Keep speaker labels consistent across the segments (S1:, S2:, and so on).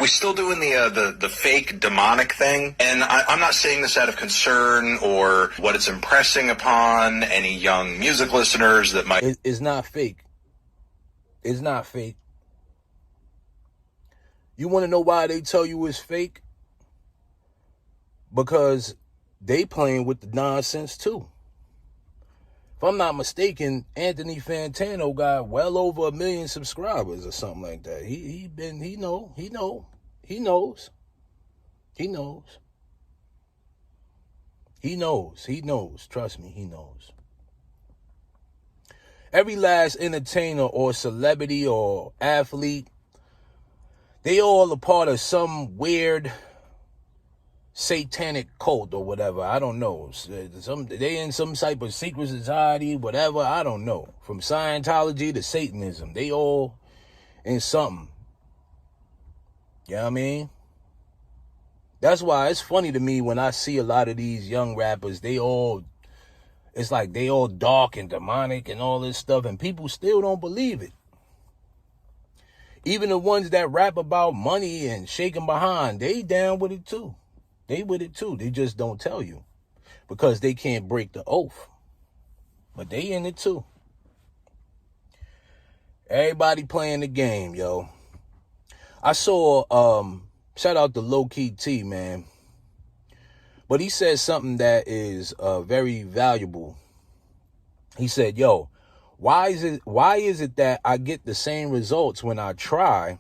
S1: we still doing the fake demonic thing? And I'm not saying this out of concern or what it's impressing upon any young music listeners that might...
S2: It's not fake. It's not fake. You want to know why they tell you it's fake? Because they playing with the nonsense too. If I'm not mistaken, Anthony Fantano got well over 1 million subscribers or something like that. He knows. Trust me, he knows. Every last entertainer or celebrity or athlete, they all a part of some weird satanic cult or whatever. I don't know. They in some type of secret society, whatever. I don't know. From Scientology to Satanism, they all in something. You know what I mean? That's why it's funny to me when I see a lot of these young rappers, it's like they all dark and demonic and all this stuff, and people still don't believe it. Even the ones that rap about money and shaking behind, they down with it too. They with it too. They just don't tell you because they can't break the oath. But they in it too. Everybody playing the game, yo. I saw, shout out to Low Key T, man. But he said something that is very valuable. He said, yo, why is it that I get the same results when I try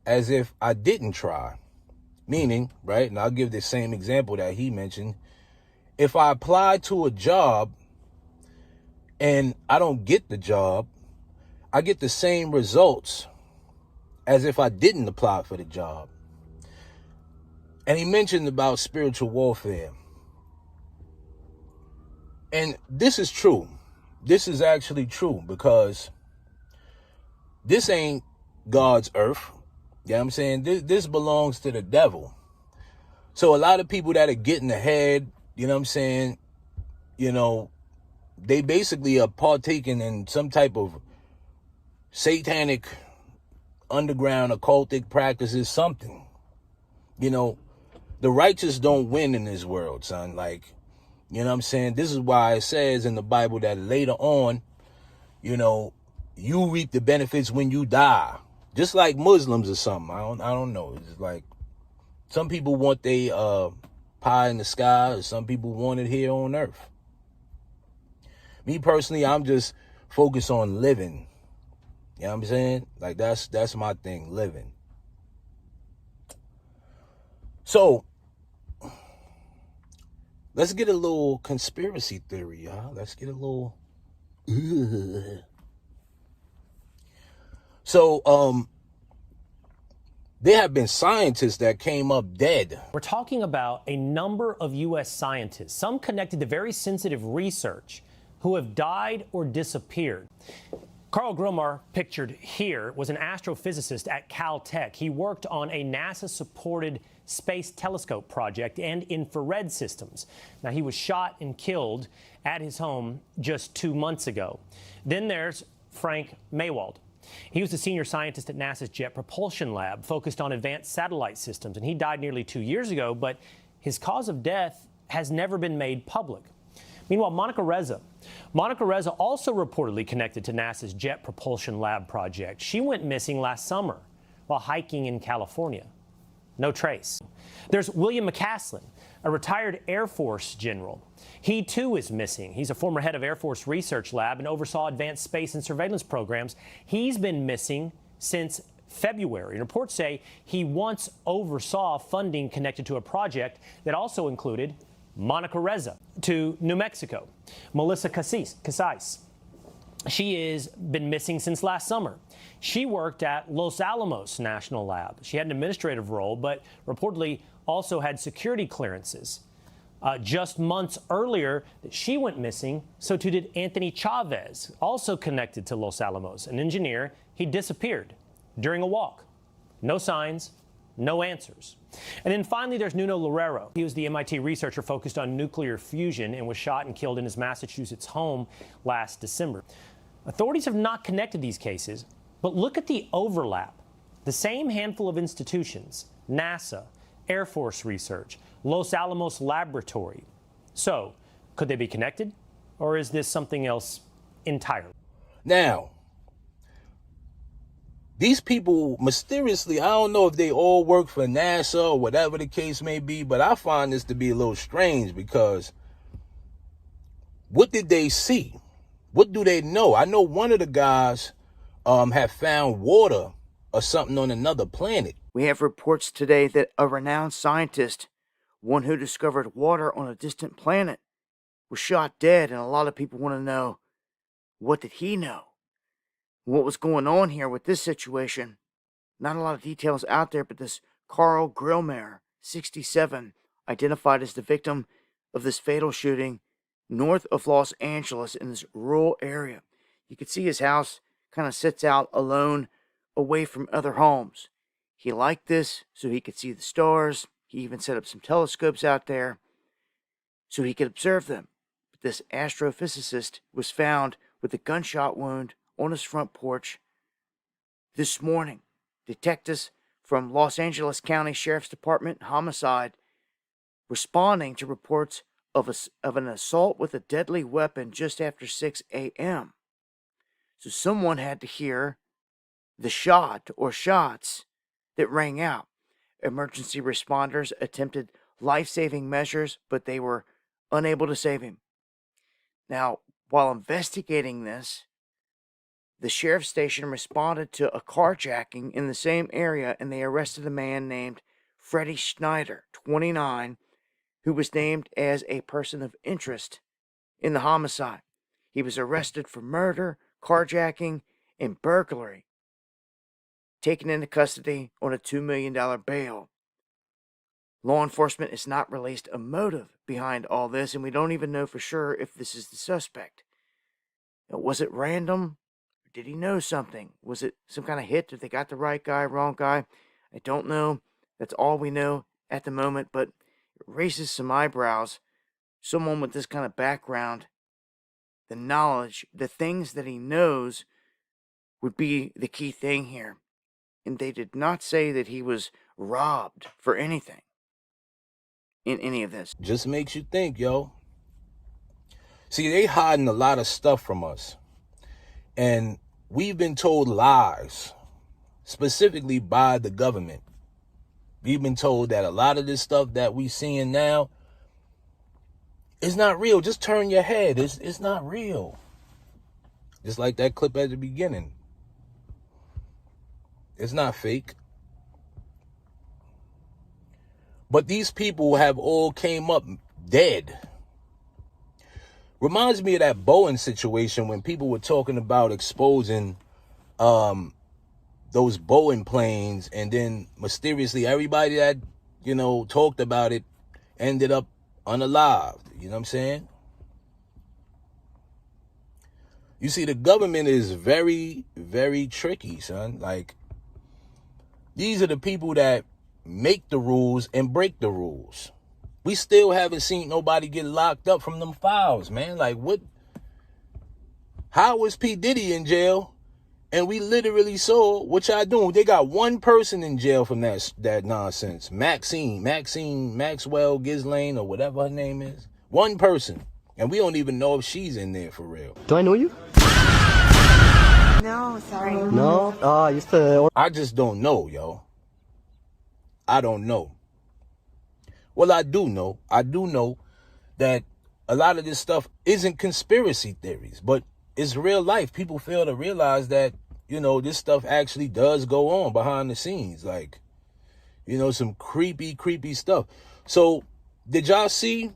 S2: as if I didn't try? Meaning, right, and I'll give the same example that he mentioned. If I apply to a job and I don't get the job, I get the same results as if I didn't apply for the job. And he mentioned about spiritual warfare. And this is true. This is actually true because this ain't God's earth. You know what I'm saying? This belongs to the devil. So a lot of people that are getting ahead, you know what I'm saying, you know, they basically are partaking in some type of satanic, underground, occultic practices, something. You know, the righteous don't win in this world, son. Like, you know what I'm saying? This is why it says in the Bible that later on, you know, you reap the benefits when you die. Just like Muslims or something. I don't know. It's like some people want their pie in the sky, or some people want it here on earth. Me personally, I'm just focused on living. You know what I'm saying? Like that's my thing, living. So let's get a little conspiracy theory, y'all. Let's get a little. So, there have been scientists that came up dead.
S3: We're talking about a number of U.S. scientists, some connected to very sensitive research, who have died or disappeared. Carl Gromar, pictured here, was an astrophysicist at Caltech. He worked on a NASA-supported space telescope project and infrared systems. Now, he was shot and killed at his home just 2 months ago. Then there's Frank Maywald. He was a senior scientist at NASA's Jet Propulsion Lab, focused on advanced satellite systems, and he died nearly 2 years ago, but his cause of death has never been made public. Meanwhile, Monica Reza also reportedly connected to NASA's Jet Propulsion Lab project. She went missing last summer while hiking in California. No trace. There's William McCaslin, a retired Air Force general. He, too, is missing. He's a former head of Air Force Research Lab and oversaw advanced space and surveillance programs. He's been missing since February. And reports say he once oversaw funding connected to a project that also included Monica Reza. To New Mexico, Melissa Casais. She has been missing since last summer. She worked at Los Alamos National Lab. She had an administrative role, but reportedly also had security clearances. Just months earlier, she went missing, so too did Anthony Chavez, also connected to Los Alamos, an engineer. He disappeared during a walk. No signs, no answers. And then finally, there's Nuno Loureiro. He was the MIT researcher focused on nuclear fusion and was shot and killed in his Massachusetts home last December. Authorities have not connected these cases, but look at the overlap. The same handful of institutions, NASA, Air Force Research, Los Alamos Laboratory. So, could they be connected? Or is this something else entirely?
S2: Now, these people mysteriously, I don't know if they all work for NASA or whatever the case may be, but I find this to be a little strange because what did they see? What do they know? I know one of the guys have found water or something on another planet.
S4: We have reports today that a renowned scientist, one who discovered water on a distant planet, was shot dead, and a lot of people want to know, what did he know? What was going on here with this situation? Not a lot of details out there, but this Carl Grillmeyer, 67, identified as the victim of this fatal shooting north of Los Angeles in this rural area. You can see his house kind of sits out alone away from other homes. He liked this so he could see the stars. He even set up some telescopes out there so he could observe them. But this astrophysicist was found with a gunshot wound on his front porch this morning. Detectives from Los Angeles County Sheriff's Department homicide responding to reports of an assault with a deadly weapon just after 6 a.m. So someone had to hear the shot or shots that rang out. Emergency responders attempted life-saving measures, but they were unable to save him. Now, while investigating this, the sheriff's station responded to a carjacking in the same area, and they arrested a man named Freddie Schneider, 29, who was named as a person of interest in the homicide. He was arrested for murder, carjacking, and burglary, taken into custody on a $2 million bail. Law enforcement has not released a motive behind all this, and we don't even know for sure if this is the suspect. Now, was it random? Or did he know something? Was it some kind of hit? Did they got the right guy, wrong guy? I don't know. That's all we know at the moment, but it raises some eyebrows. Someone with this kind of background, the knowledge, the things that he knows would be the key thing here. And they did not say that he was robbed for anything in any of this.
S2: Just makes you think, yo. See, they hiding a lot of stuff from us. And we've been told lies, specifically by the government. We've been told that a lot of this stuff that we seeing now is not real. Just turn your head. It's not real. Just like that clip at the beginning. It's not fake. But these people have all came up dead. Reminds me of that Boeing situation when people were talking about exposing those Boeing planes, and then mysteriously everybody that, talked about it ended up unalived. You know what I'm saying? You see, the government is very, very tricky, son. Like, these are the people that make the rules and break the rules. We still haven't seen nobody get locked up from them files, man. Like, what? How was P. Diddy in jail? And we literally saw what y'all doing. They got one person in jail from that nonsense. Maxwell Ghislaine, or whatever her name is. One person. And we don't even know if she's in there for real.
S5: Do I know you?
S6: No, sorry.
S5: No? I used to...
S2: I just don't know, yo. I don't know. Well, I do know. I do know that a lot of this stuff isn't conspiracy theories, but it's real life. People fail to realize that, this stuff actually does go on behind the scenes. Like, some creepy, creepy stuff. So, did y'all see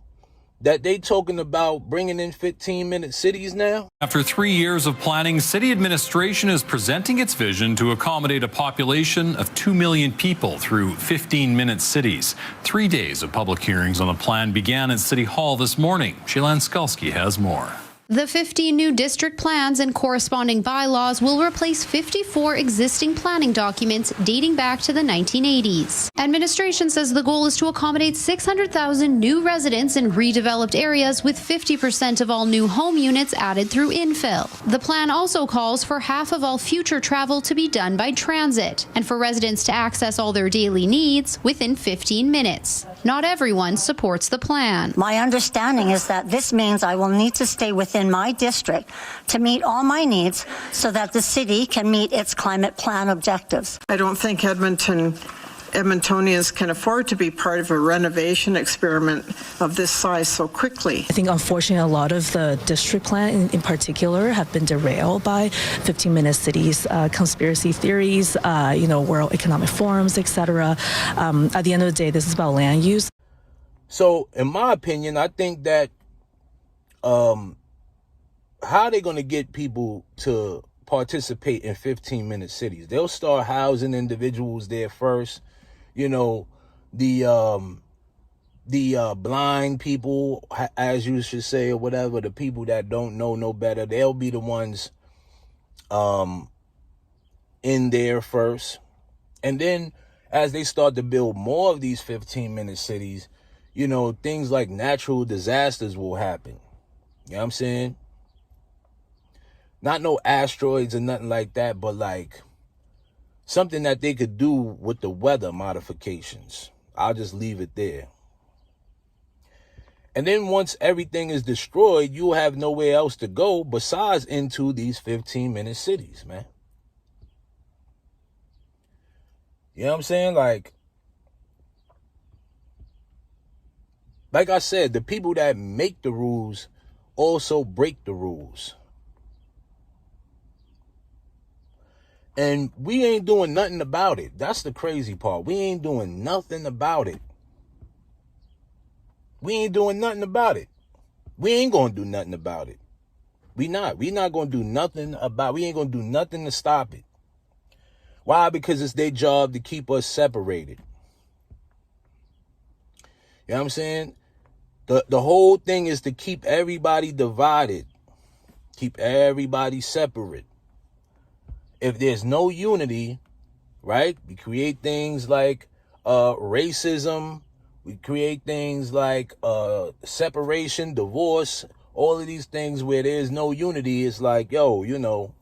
S2: that they talking about bringing in 15-minute cities now?
S7: After 3 years of planning, city administration is presenting its vision to accommodate a population of 2 million people through 15-minute cities. 3 days of public hearings on the plan began at City Hall this morning. Shailen Skulski has more.
S6: The 50 new district plans and corresponding bylaws will replace 54 existing planning documents dating back to the 1980s. Administration says the goal is to accommodate 600,000 new residents in redeveloped areas, with 50% of all new home units added through infill. The plan also calls for half of all future travel to be done by transit, and for residents to access all their daily needs within 15 minutes. Not everyone supports the plan.
S8: My understanding is that this means I will need to stay within my district to meet all my needs so that the city can meet its climate plan objectives.
S9: I don't think Edmontonians can afford to be part of a renovation experiment of this size so quickly.
S10: I think unfortunately a lot of the district plan in particular have been derailed by 15-minute cities, conspiracy theories, World Economic Forums, etc. At the end of the day, this is about land use.
S2: So in my opinion, I think that how are they going to get people to participate in 15-minute cities? They'll start housing individuals there first. The blind people, as you should say, or whatever, the people that don't know no better, they'll be the ones in there first. And then as they start to build more of these 15-minute cities, things like natural disasters will happen. You know what I'm saying? Not no asteroids or nothing like that, but like something that they could do with the weather modifications. I'll just leave it there. And then once everything is destroyed, you'll have nowhere else to go besides into these 15-minute cities, man. You know what I'm saying? Like I said, the people that make the rules also break the rules. And we ain't doing nothing about it. That's the crazy part. We ain't doing nothing about it. We ain't doing nothing about it. We ain't going to do nothing about it. We not going to do nothing about it. We ain't going to do nothing to stop it. Why? Because it's their job to keep us separated. You know what I'm saying? The whole thing is to keep everybody divided. Keep everybody separate. If there's no unity, right, we create things like racism, we create things like separation, divorce, all of these things where there's no unity. It's like, they'll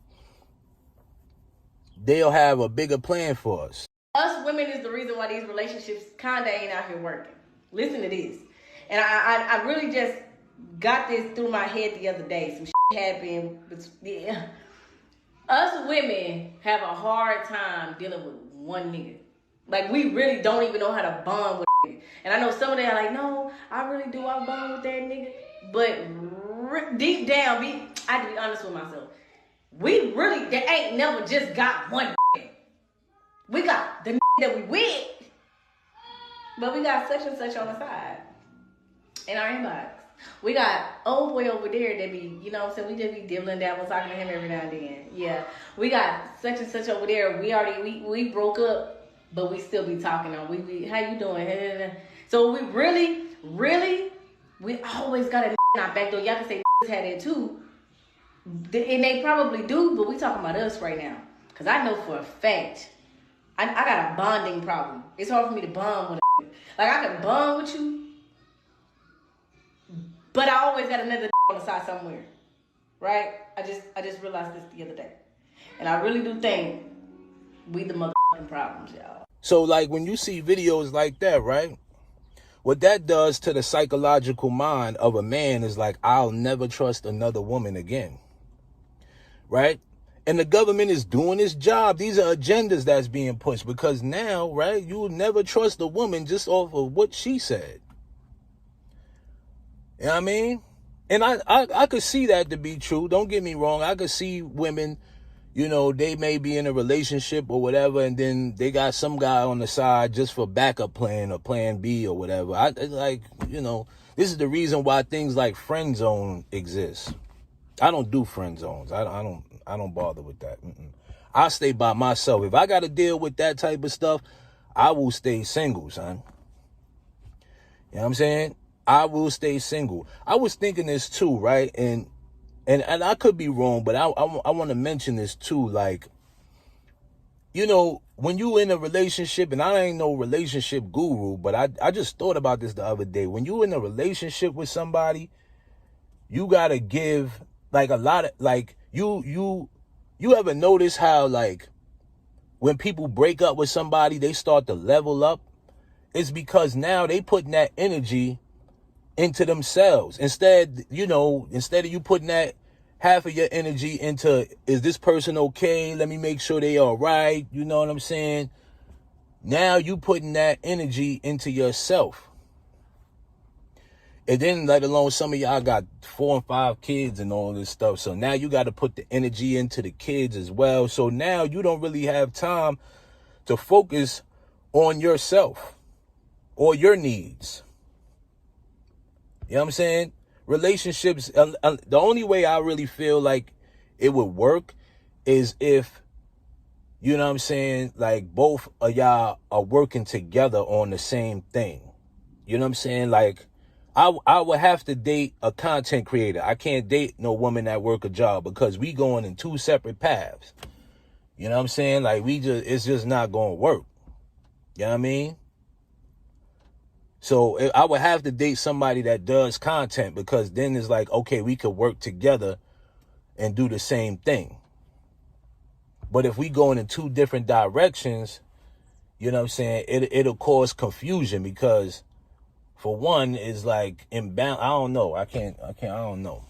S2: have a bigger plan for us.
S11: Us women is the reason why these relationships kinda ain't out here working. Listen to this. And I really just got this through my head the other day. Some shit happened. Yeah. Us women have a hard time dealing with one nigga. Like, we really don't even know how to bond with a nigga. And I know some of them are like, no, I really do. I bond with that nigga. But deep down, I have to be honest with myself. We really, they ain't never just got one nigga. We got the nigga that we with. But we got such and such on the side. In our inbox. We got old boy over there that be, we just be dibbling down, talking to him every now and then. Yeah. We got such and such over there. We broke up, but we still be talking on. We how you doing? So we really, we always got a in our back door. Y'all can say had it too. And they probably do, but we talking about us right now. Because I know for a fact, I got a bonding problem. It's hard for me to bond with a like, I can bond with you, but I always got another on the side somewhere, right? I just realized this the other day. And I really do think we the motherfucking problems, y'all.
S2: So, like, when you see videos like that, right? What that does to the psychological mind of a man is like, I'll never trust another woman again, right? And the government is doing its job. These are agendas that's being pushed because now, right, you will never trust a woman just off of what she said. You know what I mean? And I could see that to be true. Don't get me wrong. I could see women, they may be in a relationship or whatever, and then they got some guy on the side just for backup plan or plan B or whatever. This is the reason why things like friend zone exist. I don't do friend zones. I don't bother with that. I stay by myself. If I got to deal with that type of stuff, I will stay single, son. You know what I'm saying? I will stay single. I was thinking this too, right? And and I could be wrong, but I want to mention this too. Like, you know, when you in a relationship, and I ain't no relationship guru, but I just thought about this the other day. When you in a relationship with somebody, you gotta give like a lot of, like, you ever notice how, like, when people break up with somebody, they start to level up? It's because now they putting that energy into themselves. Instead of you putting that half of your energy into, is this person okay? Let me make sure they all right. You know what I'm saying? Now you putting that energy into yourself. And then, let alone, some of y'all got 4 and 5 kids and all this stuff. So now you got to put the energy into the kids as well. So now you don't really have time to focus on yourself or your needs. You know what I'm saying? Relationships, the only way I really feel like it would work is if, you know what I'm saying, like, both of y'all are working together on the same thing. You know what I'm saying? Like, I would have to date a content creator. I can't date no woman that work a job, because we going in 2 separate paths. You know what I'm saying? Like, it's just not going to work. You know what I mean? So I would have to date somebody that does content, because then it's like, okay, we could work together and do the same thing. But if we going in 2 different directions, you know what I'm saying, it'll cause confusion, because for one, it's like imbalance. I don't know. I don't know.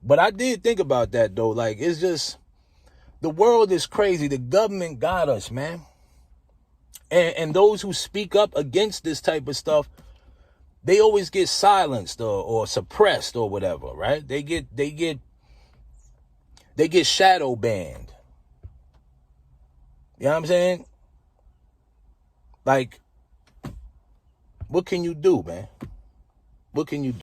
S2: But I did think about that though. Like, it's just, the world is crazy. The government got us, man. And those who speak up against this type of stuff, they always get silenced or suppressed or whatever, right? They get shadow banned. You know what I'm saying? Like, what can you do, man? What can you do?